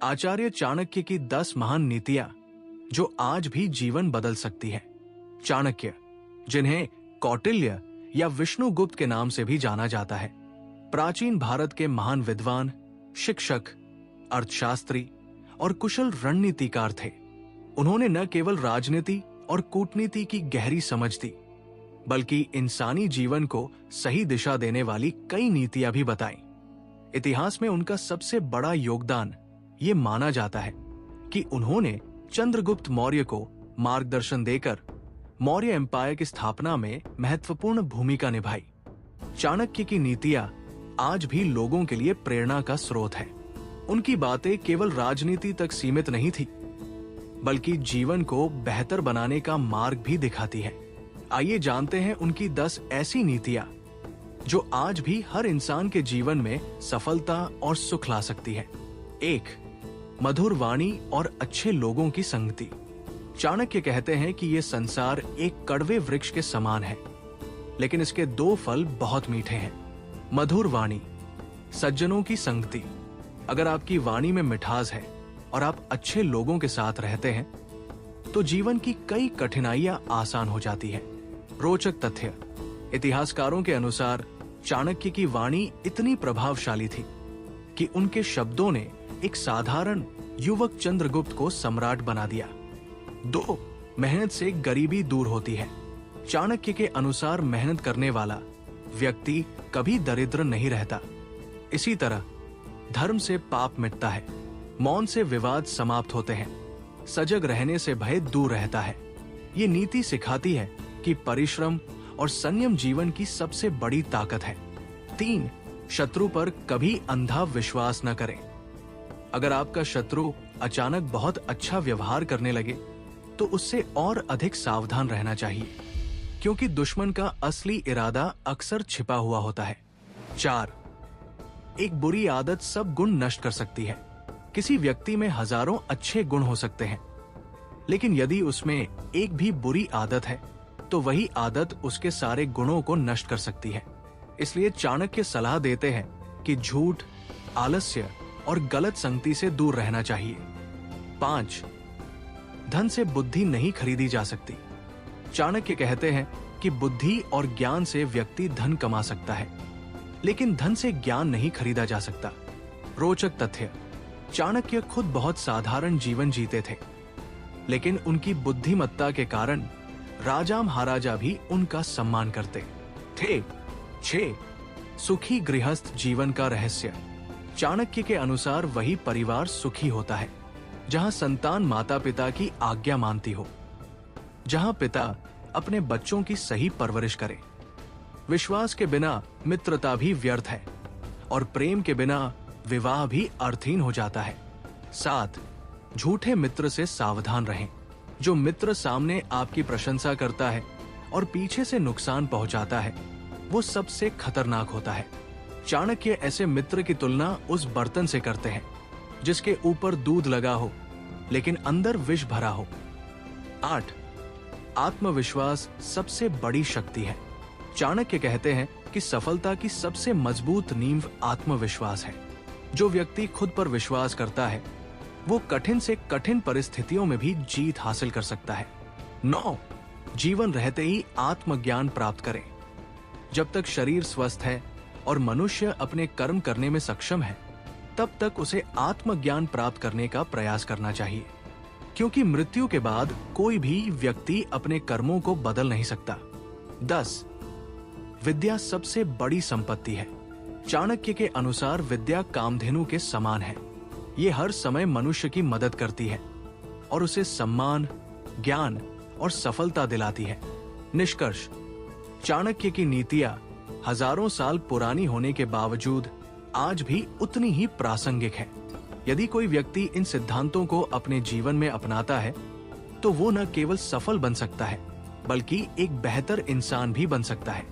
आचार्य चाणक्य की 10 महान नीतियां जो आज भी जीवन बदल सकती हैं। चाणक्य, जिन्हें कौटिल्य या विष्णुगुप्त के नाम से भी जाना जाता है, प्राचीन भारत के महान विद्वान, शिक्षक, अर्थशास्त्री और कुशल रणनीतिकार थे। उन्होंने न केवल राजनीति और कूटनीति की गहरी समझ दी, बल्कि इंसानी जीवन को सही दिशा देने वाली कई नीतियां भी बताईं। इतिहास में उनका सबसे बड़ा योगदान ये माना जाता है कि उन्होंने चंद्रगुप्त मौर्य को मार्गदर्शन देकर मौर्य एम्पायर की स्थापना में महत्वपूर्ण भूमिका निभाई। चाणक्य की नीतियां आज भी लोगों के लिए प्रेरणा का स्रोत है। उनकी बातें केवल राजनीति तक सीमित नहीं थी, बल्कि जीवन को बेहतर बनाने का मार्ग भी दिखाती है। आइए जानते हैं उनकी 10 ऐसी नीतियां जो आज भी हर इंसान के जीवन में सफलता और सुख ला सकती है। 1. मधुर वाणी और अच्छे लोगों की संगति। चाणक्य कहते हैं कि यह संसार एक कड़वे वृक्ष के समान है, लेकिन इसके 2 फल बहुत मीठे हैं। मधुर वाणी, सज्जनों की संगति। अगर आपकी वाणी में मिठास है और आप अच्छे लोगों के साथ रहते हैं, तो जीवन की कई कठिनाइयां आसान हो जाती हैं। रोचक तथ्य। इतिहासकारों के अनुसार चाणक्य की वाणी इतनी प्रभावशाली थी कि उनके शब्दों ने एक साधारण युवक चंद्रगुप्त को सम्राट बना दिया। 2. मेहनत से गरीबी दूर होती है। चाणक्य के अनुसार मेहनत करने वाला व्यक्ति कभी दरिद्र नहीं रहता। इसी तरह धर्म से पाप मिटता है, मौन से विवाद समाप्त होते हैं, सजग रहने से भय दूर रहता है। ये नीति सिखाती है कि परिश्रम और संयम जीवन की सबसे बड़ी ताकत है। 3. शत्रु पर कभी अंधा विश्वास न करें। अगर आपका शत्रु अचानक बहुत अच्छा व्यवहार करने लगे, तो उससे और अधिक सावधान रहना चाहिए, क्योंकि दुश्मन का असली इरादा अक्सर छिपा हुआ होता है। 4. एक बुरी आदत सब गुण नष्ट कर सकती है। किसी व्यक्ति में हजारों अच्छे गुण हो सकते हैं, लेकिन यदि उसमें एक भी बुरी आदत है, तो वही आदत उसके सारे गुणों को नष्ट कर सकती है। इसलिए चाणक्य सलाह देते हैं कि झूठ, आलस्य और गलत संगति से दूर रहना चाहिए। 5. धन से बुद्धि नहीं खरीदी जा सकती। चाणक्य कहते हैं कि बुद्धि और ज्ञान से व्यक्ति धन कमा सकता है, लेकिन धन से ज्ञान नहीं खरीदा जा सकता। रोचक तथ्य। चाणक्य खुद बहुत साधारण जीवन जीते थे, लेकिन उनकी बुद्धिमत्ता के कारण राजा महाराजा भी उनका सम्मान करते थे। 6. सुखी गृहस्थ जीवन का रहस्य। चाणक्य के अनुसार वही परिवार सुखी होता है जहां संतान माता पिता की आज्ञा मानती हो, जहां पिता अपने बच्चों की सही परवरिश करे। विश्वास के बिना मित्रता भी व्यर्थ है, और प्रेम के बिना विवाह भी अर्थहीन हो जाता है। 7. झूठे मित्र से सावधान रहें। जो मित्र सामने आपकी प्रशंसा करता है और पीछे से नुकसान पहुंचाता है, वो सबसे खतरनाक होता है। चाणक्य ऐसे मित्र की तुलना उस बर्तन से करते हैं जिसके ऊपर दूध लगा हो, लेकिन अंदर विष भरा हो। 8. आत्मविश्वास सबसे बड़ी शक्ति है। चाणक्य कहते हैं कि सफलता की सबसे मजबूत नींव आत्मविश्वास है। जो व्यक्ति खुद पर विश्वास करता है, वो कठिन से कठिन परिस्थितियों में भी जीत हासिल कर सकता है। 9. जीवन रहते ही आत्मज्ञान प्राप्त करें। जब तक शरीर स्वस्थ है और मनुष्य अपने कर्म करने में सक्षम है, तब तक उसे आत्मज्ञान प्राप्त करने का प्रयास करना चाहिए, क्योंकि मृत्यु के बाद कोई भी व्यक्ति अपने कर्मों को बदल नहीं सकता। 10. विद्या सबसे बड़ी संपत्ति है। चाणक्य के अनुसार विद्या कामधेनु के समान है। ये हर समय मनुष्य की मदद करती है और उसे सम्मान, ज्ञान और सफलता दिलाती है। निष्कर्ष। चाणक्य की नीतियां हजारों साल पुरानी होने के बावजूद आज भी उतनी ही प्रासंगिक है। यदि कोई व्यक्ति इन सिद्धांतों को अपने जीवन में अपनाता है, तो वो न केवल सफल बन सकता है, बल्कि एक बेहतर इंसान भी बन सकता है।